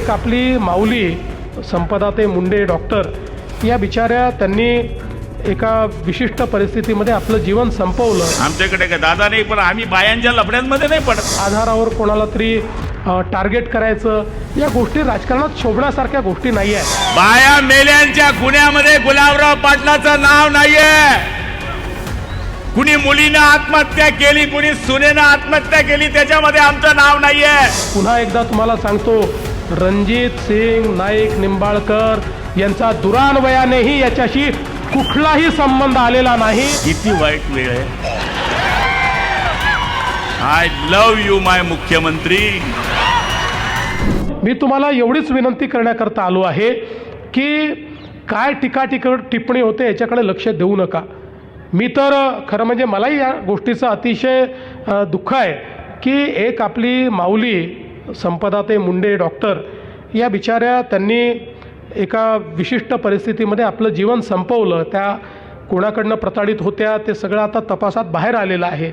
एक आपली माऊली संपदाताई मुंडे डॉक्टर या बिचाऱ्या त्यांनी एका विशिष्ट परिस्थितीमध्ये आपलं जीवन संपवलं. आमच्याकडे काय दादा नाही, पण आम्ही बायांच्या लफड्यांमध्ये नाही पडत. आधारावर कोणाला तरी टार्गेट करायचं या गोष्टी राजकारणात शोभण्यासारख्या गोष्टी नाही आहेत. बाया मेल्यांच्या गुन्ह्यामध्ये गुलाबराव पाटलाचं नाव नाहीये. कुणी मुलीनं आत्महत्या केली, कुणी सुनेनं आत्महत्या केली, त्याच्यामध्ये आमचं नाव नाहीये. पुन्हा एकदा तुम्हाला सांगतो, रणजित सिंग नाईक निंबाळकर यांचा दुरान्वयानेही याच्याशी कुठलाही संबंध आलेला नाही. किती वाईट वेळ आहे. आय लव्ह यू माय मुख्यमंत्री. मी तुम्हाला एवढीच विनंती करण्याकरता आलो आहे की काय टिप्पणी होते याच्याकडे लक्ष देऊ नका. मी तर खरं म्हणजे मलाही या गोष्टीचं अतिशय दुःख आहे की एक आपली माऊली संपदाताई मुंडे डॉक्टर या बिचाऱ्या त्यांनी एका विशिष्ट परिस्थितीमध्ये आपलं जीवन संपवलं. त्या कोणाकडनं प्रताडित होत्या ते सगळं आता तपासात बाहेर आलेलं आहे.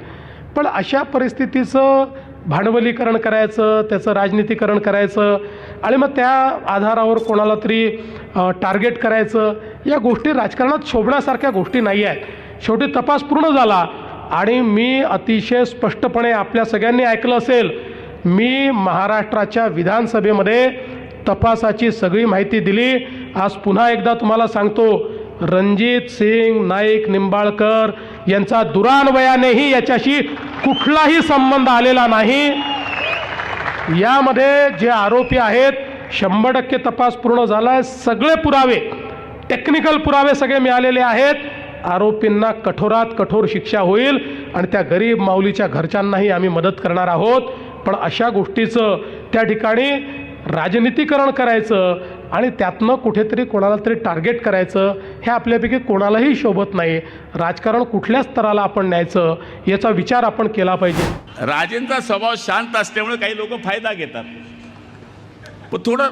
पण अशा परिस्थितीचं भांडवलीकरण करायचं, त्याचं राजनीतीकरण करायचं आणि मग त्या आधारावर कोणाला तरी टार्गेट करायचं या गोष्टी राजकारणात शोभण्यासारख्या गोष्टी नाही आहेत. शेवटी तपास पूर्ण झाला आणि मी अतिशय स्पष्टपणे आपल्या सगळ्यांनी ऐकलं असेल, मी महाराष्ट्राच्या विधानसभेमध्ये तपासाची सगळी माहिती दिली. आज पुन्हा एकदा तुम्हाला सांगतो, रणजित सिंग नाईक निंबाळकर यांचा दुरान्वयानेही याच्याशी कुठलाही संबंध आलेला नाही. यामध्ये जे आरोपी आहेत 100% तपास पूर्ण झाला आहे. सगळे पुरावे, टेक्निकल पुरावे सगळे मिळालेले आहेत. आरोपींना कठोरात कठोर शिक्षा होईल आणि त्या गरीब माऊलीच्या घरच्यांनाही आम्ही मदत करणार आहोत. पण अशा गोष्टीचं त्या ठिकाणी राजनीतीकरण करायचं आणि त्यातनं कुठेतरी कोणाला तरी टार्गेट करायचं हे आपल्यापैकी कोणालाही शोभत नाही. राजकारण कुठल्या स्तराला आपण न्यायचं याचा विचार आपण केला पाहिजे. राजेंचा स्वभाव शांत असल्यामुळे काही लोक फायदा घेतात. पण थोडं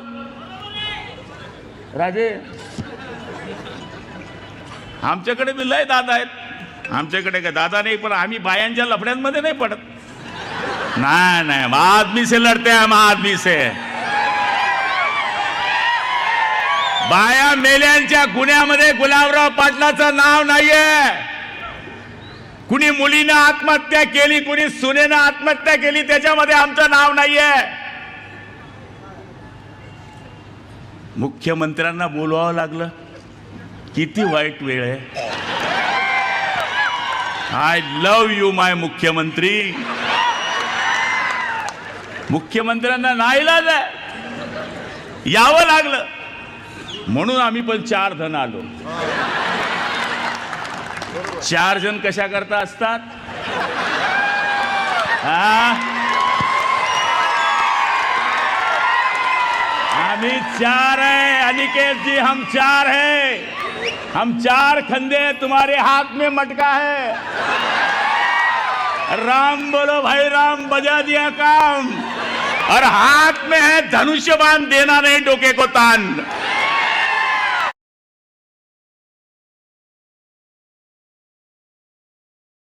राजे, आमच्याकडे बी लय दादा आहेत. आमच्याकडे काय दादा नाही, पण आम्ही बायांच्या लफड्यांमध्ये नाही पडत. नाही नाही, हम आदमी से लढते, हम आदमी से. बाया मेल्यांच्या गुन्ह्यामध्ये गुलाबराव पाटलाचं नाव नाहीये. कुणी मुलीनं आत्महत्या केली, कुणी सुनेनं आत्महत्या केली, त्याच्यामध्ये आमचं नाव नाहीये. मुख्यमंत्र्यांना बोलवावं लागलं. किती वाईट वेळ आहे. आय लव्ह यू माय मुख्यमंत्री. मुख्यमंत्र्यांना नाईलाज आहे, यावं लागलं. म्हणून आम्ही पण 4 जण आलो. 4 जण कशा करता असतात? आम्ही 4 है अनिकेत जी, हम 4 है. हम 4 खंदे, तुम्हारे हाथ में मटका है. राम बोलो भाई राम, बजा दिया काम. और हाथ में है धनुष्य बाण, देना नहीं डोके को तान.